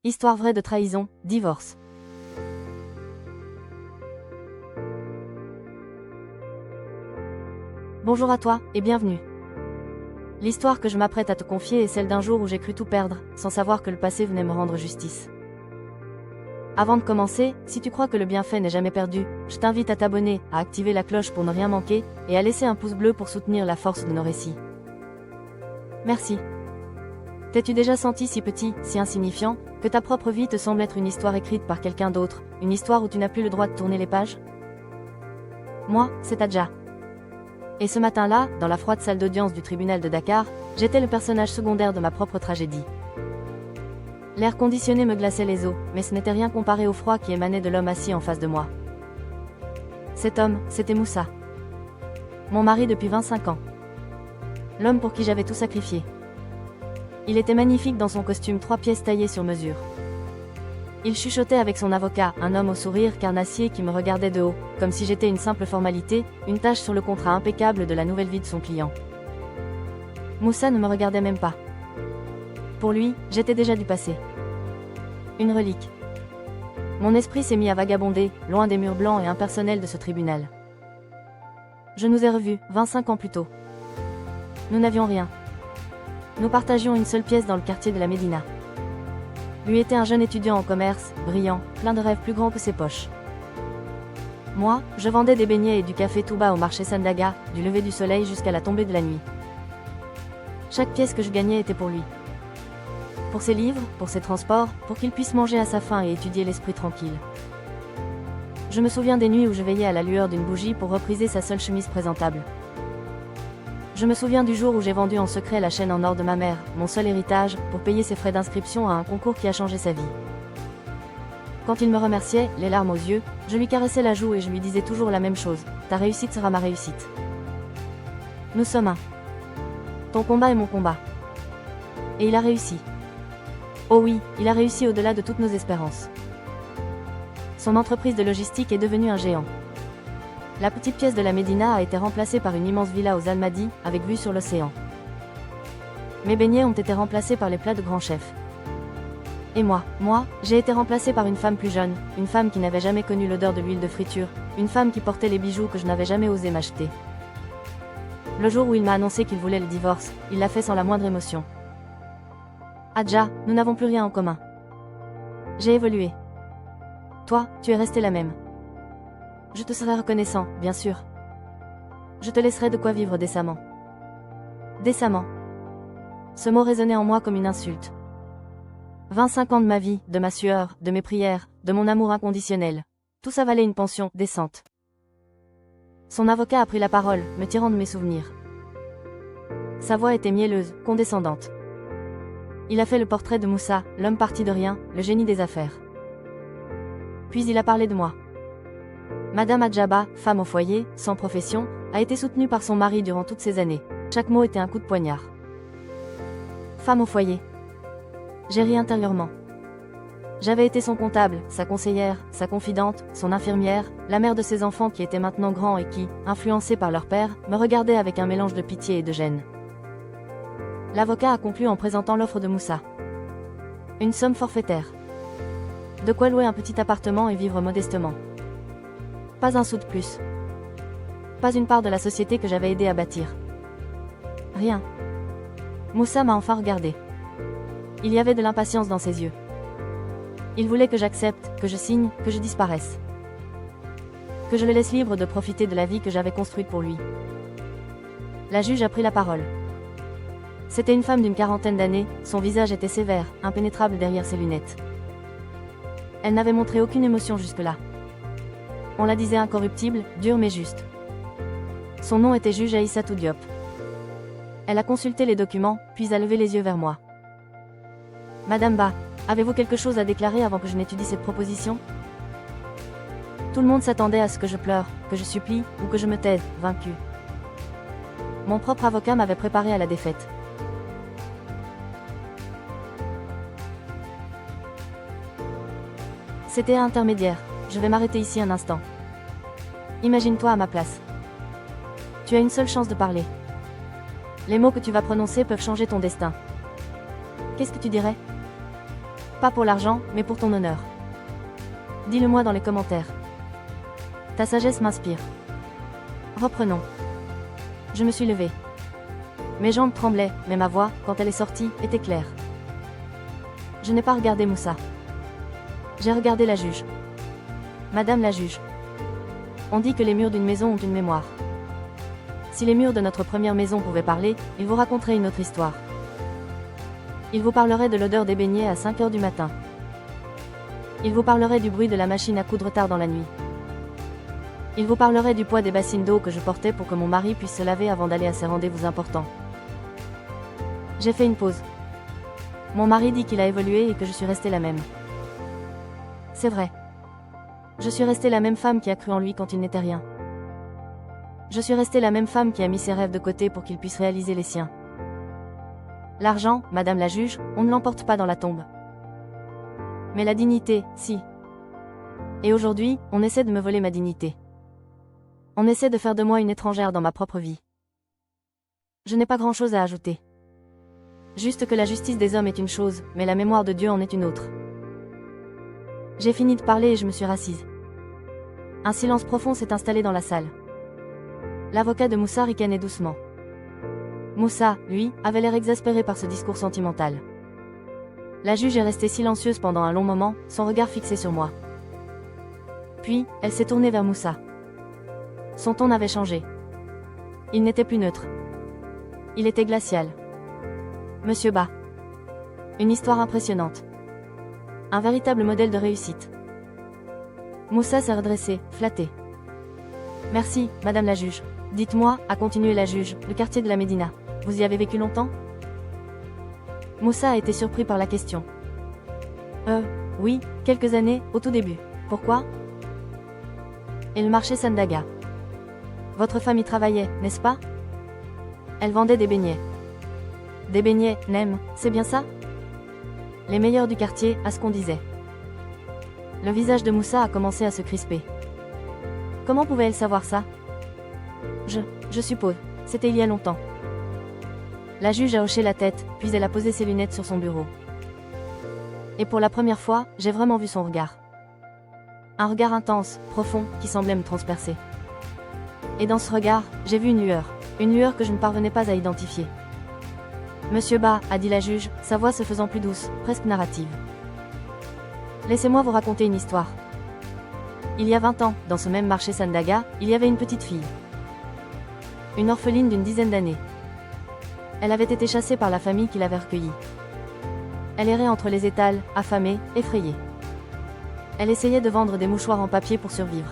Histoire vraie de trahison, divorce. Bonjour à toi, et bienvenue. L'histoire que je m'apprête à te confier est celle d'un jour où j'ai cru tout perdre, sans savoir que le passé venait me rendre justice. Avant de commencer, si tu crois que le bienfait n'est jamais perdu, je t'invite à t'abonner, à activer la cloche pour ne rien manquer, et à laisser un pouce bleu pour soutenir la force de nos récits. Merci. T'es-tu déjà senti si petit, si insignifiant, que ta propre vie te semble être une histoire écrite par quelqu'un d'autre, une histoire où tu n'as plus le droit de tourner les pages? Moi, c'est Adja. Et ce matin-là, dans la froide salle d'audience du tribunal de Dakar, j'étais le personnage secondaire de ma propre tragédie. L'air conditionné me glaçait les os, mais ce n'était rien comparé au froid qui émanait de l'homme assis en face de moi. Cet homme, c'était Moussa. Mon mari depuis 25 ans. L'homme pour qui j'avais tout sacrifié. Il était magnifique dans son costume 3 pièces taillé sur mesure. Il chuchotait avec son avocat, un homme au sourire carnassier qui me regardait de haut, comme si j'étais une simple formalité, une tâche sur le contrat impeccable de la nouvelle vie de son client. Moussa ne me regardait même pas. Pour lui, j'étais déjà du passé. Une relique. Mon esprit s'est mis à vagabonder, loin des murs blancs et impersonnels de ce tribunal. Je nous ai revus, 25 ans plus tôt. Nous n'avions rien. Nous partagions une seule pièce dans le quartier de la Médina. Lui était un jeune étudiant en commerce, brillant, plein de rêves plus grands que ses poches. Moi, je vendais des beignets et du café tout bas au marché Sandaga, du lever du soleil jusqu'à la tombée de la nuit. Chaque pièce que je gagnais était pour lui. Pour ses livres, pour ses transports, pour qu'il puisse manger à sa faim et étudier l'esprit tranquille. Je me souviens des nuits où je veillais à la lueur d'une bougie pour repriser sa seule chemise présentable. Je me souviens du jour où j'ai vendu en secret la chaîne en or de ma mère, mon seul héritage, pour payer ses frais d'inscription à un concours qui a changé sa vie. Quand il me remerciait, les larmes aux yeux, je lui caressais la joue et je lui disais toujours la même chose, ta réussite sera ma réussite. Nous sommes un. Ton combat est mon combat. Et il a réussi. Oh oui, il a réussi au-delà de toutes nos espérances. Son entreprise de logistique est devenue un géant. La petite pièce de la Médina a été remplacée par une immense villa aux Almadies, avec vue sur l'océan. Mes beignets ont été remplacés par les plats de grands chefs. Et moi, j'ai été remplacée par une femme plus jeune, une femme qui n'avait jamais connu l'odeur de l'huile de friture, une femme qui portait les bijoux que je n'avais jamais osé m'acheter. Le jour où il m'a annoncé qu'il voulait le divorce, il l'a fait sans la moindre émotion. Adja, nous n'avons plus rien en commun. J'ai évolué. Toi, tu es restée la même. Je te serai reconnaissant, bien sûr. Je te laisserai de quoi vivre décemment. Décemment. Ce mot résonnait en moi comme une insulte. 25 ans de ma vie, de ma sueur, de mes prières, de mon amour inconditionnel. Tout ça valait une pension décente. Son avocat a pris la parole, me tirant de mes souvenirs. Sa voix était mielleuse, condescendante. Il a fait le portrait de Moussa, l'homme parti de rien, le génie des affaires. Puis il a parlé de moi. Madame Adjaba, femme au foyer, sans profession, a été soutenue par son mari durant toutes ces années. Chaque mot était un coup de poignard. Femme au foyer. J'ai ri intérieurement. J'avais été son comptable, sa conseillère, sa confidente, son infirmière, la mère de ses enfants qui étaient maintenant grands et qui, influencés par leur père, me regardaient avec un mélange de pitié et de gêne. L'avocat a conclu en présentant l'offre de Moussa. Une somme forfaitaire. De quoi louer un petit appartement et vivre modestement. Pas un sou de plus. Pas une part de la société que j'avais aidé à bâtir. Rien. Moussa m'a enfin regardé. Il y avait de l'impatience dans ses yeux. Il voulait que j'accepte, que je signe, que je disparaisse. Que je le laisse libre de profiter de la vie que j'avais construite pour lui. La juge a pris la parole. C'était une femme d'une quarantaine d'années, son visage était sévère, impénétrable derrière ses lunettes. Elle n'avait montré aucune émotion jusque-là. On la disait incorruptible, dure mais juste. Son nom était juge Aïssatou Diop. Elle a consulté les documents, puis a levé les yeux vers moi. Madame Ba, avez-vous quelque chose à déclarer avant que je n'étudie cette proposition? Tout le monde s'attendait à ce que je pleure, que je supplie, ou que je me taise, vaincue. Mon propre avocat m'avait préparé à la défaite. C'était intermédiaire. Je vais m'arrêter ici un instant. Imagine-toi à ma place. Tu as une seule chance de parler. Les mots que tu vas prononcer peuvent changer ton destin. Qu'est-ce que tu dirais? Pas pour l'argent, mais pour ton honneur. Dis-le-moi dans les commentaires. Ta sagesse m'inspire. Reprenons. Je me suis levée. Mes jambes tremblaient, mais ma voix, quand elle est sortie, était claire. Je n'ai pas regardé Moussa. J'ai regardé la juge. Madame la juge. On dit que les murs d'une maison ont une mémoire. Si les murs de notre première maison pouvaient parler, ils vous raconteraient une autre histoire. Ils vous parleraient de l'odeur des beignets à 5 heures du matin. Ils vous parleraient du bruit de la machine à coudre tard dans la nuit. Ils vous parleraient du poids des bassines d'eau que je portais pour que mon mari puisse se laver avant d'aller à ses rendez-vous importants. J'ai fait une pause. Mon mari dit qu'il a évolué et que je suis restée la même. C'est vrai. Je suis restée la même femme qui a cru en lui quand il n'était rien. Je suis restée la même femme qui a mis ses rêves de côté pour qu'il puisse réaliser les siens. L'argent, madame la juge, on ne l'emporte pas dans la tombe. Mais la dignité, si. Et aujourd'hui, on essaie de me voler ma dignité. On essaie de faire de moi une étrangère dans ma propre vie. Je n'ai pas grand-chose à ajouter. Juste que la justice des hommes est une chose, mais la mémoire de Dieu en est une autre. J'ai fini de parler et je me suis rassise. Un silence profond s'est installé dans la salle. L'avocat de Moussa ricanait doucement. Moussa, lui, avait l'air exaspéré par ce discours sentimental. La juge est restée silencieuse pendant un long moment, son regard fixé sur moi. Puis, elle s'est tournée vers Moussa. Son ton avait changé. Il n'était plus neutre. Il était glacial. Monsieur Ba. Une histoire impressionnante. Un véritable modèle de réussite. Moussa s'est redressé, flatté. Merci, madame la juge. Dites-moi, a continué la juge, le quartier de la Médina. Vous y avez vécu longtemps? Moussa a été surpris par la question. Oui, quelques années, au tout début. Pourquoi? Et le marché Sandaga. Votre femme y travaillait, n'est-ce pas? Elle vendait des beignets. Des beignets, Nem, c'est bien ça? Les meilleurs du quartier, à ce qu'on disait. Le visage de Moussa a commencé à se crisper. Comment pouvait-elle savoir ça? Je suppose, c'était il y a longtemps. La juge a hoché la tête, puis elle a posé ses lunettes sur son bureau. Et pour la première fois, j'ai vraiment vu son regard. Un regard intense, profond, qui semblait me transpercer. Et dans ce regard, j'ai vu une lueur que je ne parvenais pas à identifier. Monsieur Ba, a dit la juge, sa voix se faisant plus douce, presque narrative. Laissez-moi vous raconter une histoire. Il y a 20 ans, dans ce même marché Sandaga, il y avait une petite fille. Une orpheline d'une dizaine d'années. Elle avait été chassée par la famille qui l'avait recueillie. Elle errait entre les étals, affamée, effrayée. Elle essayait de vendre des mouchoirs en papier pour survivre.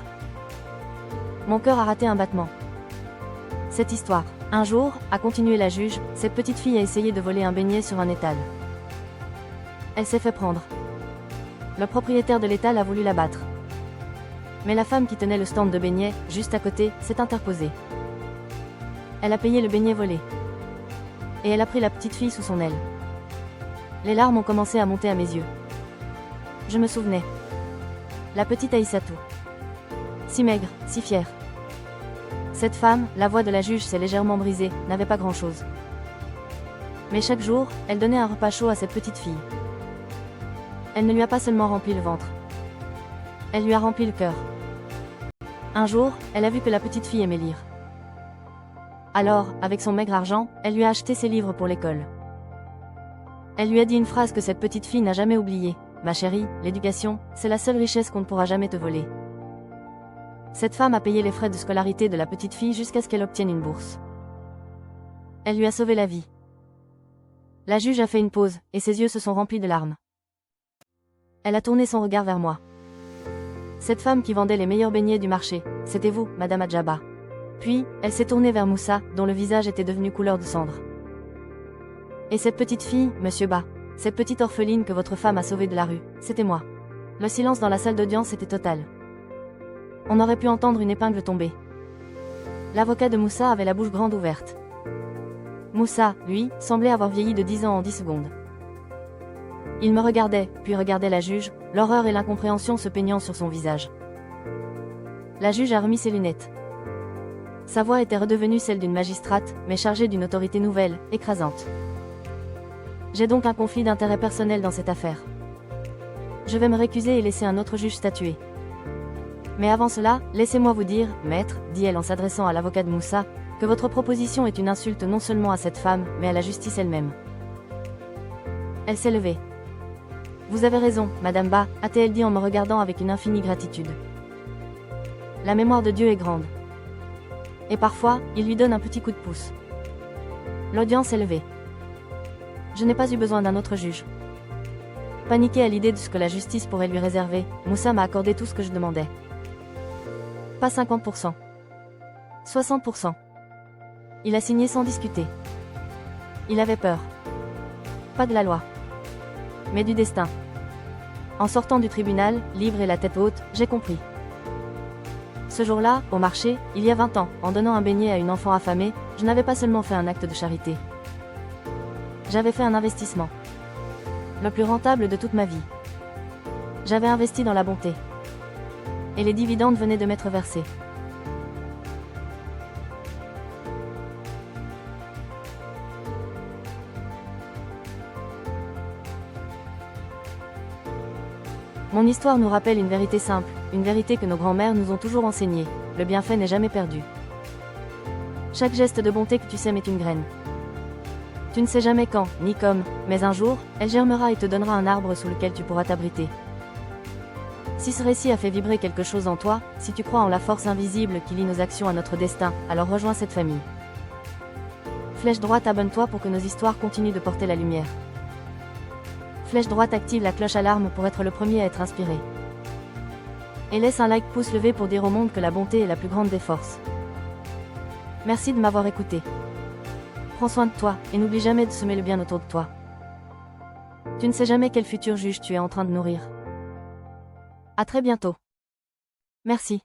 Mon cœur a raté un battement. Cette histoire. Un jour, a continué la juge, cette petite fille a essayé de voler un beignet sur un étal. Elle s'est fait prendre. Le propriétaire de l'étal a voulu la battre. Mais la femme qui tenait le stand de beignets, juste à côté, s'est interposée. Elle a payé le beignet volé. Et elle a pris la petite fille sous son aile. Les larmes ont commencé à monter à mes yeux. Je me souvenais. La petite Aïssatou. Si maigre, si fière. Cette femme, la voix de la juge s'est légèrement brisée, n'avait pas grand-chose. Mais chaque jour, elle donnait un repas chaud à cette petite fille. Elle ne lui a pas seulement rempli le ventre. Elle lui a rempli le cœur. Un jour, elle a vu que la petite fille aimait lire. Alors, avec son maigre argent, elle lui a acheté ses livres pour l'école. Elle lui a dit une phrase que cette petite fille n'a jamais oubliée. Ma chérie, l'éducation, c'est la seule richesse qu'on ne pourra jamais te voler. Cette femme a payé les frais de scolarité de la petite fille jusqu'à ce qu'elle obtienne une bourse. Elle lui a sauvé la vie. La juge a fait une pause, et ses yeux se sont remplis de larmes. Elle a tourné son regard vers moi. Cette femme qui vendait les meilleurs beignets du marché, c'était vous, Madame Adjaba. Puis, elle s'est tournée vers Moussa, dont le visage était devenu couleur de cendre. Et cette petite fille, Monsieur Ba, cette petite orpheline que votre femme a sauvée de la rue, c'était moi. Le silence dans la salle d'audience était total. On aurait pu entendre une épingle tomber. L'avocat de Moussa avait la bouche grande ouverte. Moussa, lui, semblait avoir vieilli de 10 ans en 10 secondes. Il me regardait, puis regardait la juge, l'horreur et l'incompréhension se peignant sur son visage. La juge a remis ses lunettes. Sa voix était redevenue celle d'une magistrate, mais chargée d'une autorité nouvelle, écrasante. J'ai donc un conflit d'intérêt personnel dans cette affaire. Je vais me récuser et laisser un autre juge statuer. Mais avant cela, laissez-moi vous dire, maître, dit-elle en s'adressant à l'avocat de Moussa, que votre proposition est une insulte non seulement à cette femme, mais à la justice elle-même. Elle s'est levée. Vous avez raison, Madame Ba, a-t-elle dit en me regardant avec une infinie gratitude. La mémoire de Dieu est grande. Et parfois, il lui donne un petit coup de pouce. L'audience est levée. Je n'ai pas eu besoin d'un autre juge. Paniqué à l'idée de ce que la justice pourrait lui réserver, Moussa m'a accordé tout ce que je demandais. Pas 50%. 60%. Il a signé sans discuter. Il avait peur. Pas de la loi. Mais du destin. En sortant du tribunal, libre et la tête haute, j'ai compris. Ce jour-là, au marché, il y a 20 ans, en donnant un beignet à une enfant affamée, je n'avais pas seulement fait un acte de charité. J'avais fait un investissement. Le plus rentable de toute ma vie. J'avais investi dans la bonté. Et les dividendes venaient de m'être versés. Mon histoire nous rappelle une vérité simple, une vérité que nos grands-mères nous ont toujours enseignée, le bienfait n'est jamais perdu. Chaque geste de bonté que tu sèmes est une graine. Tu ne sais jamais quand, ni comme, mais un jour, elle germera et te donnera un arbre sous lequel tu pourras t'abriter. Si ce récit a fait vibrer quelque chose en toi, si tu crois en la force invisible qui lie nos actions à notre destin, alors rejoins cette famille. Flèche droite, abonne-toi pour que nos histoires continuent de porter la lumière. Flèche droite, active la cloche alarme pour être le premier à être inspiré. Et laisse un like pouce levé pour dire au monde que la bonté est la plus grande des forces. Merci de m'avoir écouté. Prends soin de toi, et n'oublie jamais de semer le bien autour de toi. Tu ne sais jamais quel futur juge tu es en train de nourrir. À très bientôt. Merci.